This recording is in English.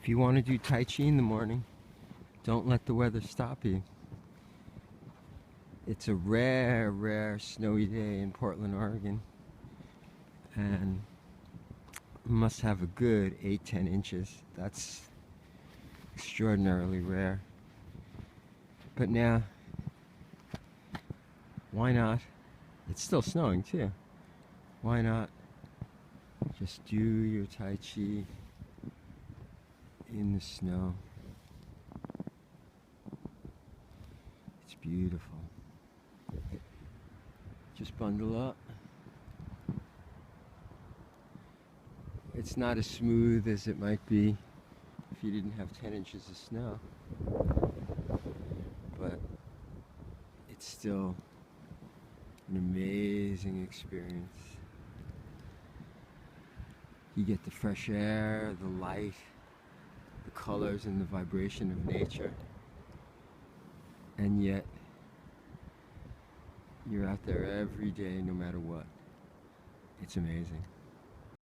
If you want to do Tai Chi in the morning, don't let the weather stop you. It's a rare, rare snowy day in Portland, Oregon, and must have a good 8-10 inches. That's extraordinarily rare. But now, why not? It's still snowing too. Why not just do your Tai Chi in the snow? It's beautiful. Just bundle up. It's not as smooth as it might be if you didn't have 10 inches of snow, but it's still an amazing experience. You get the fresh air, the light, the colors and the vibration of nature, and yet you're out there every day no matter what. It's amazing.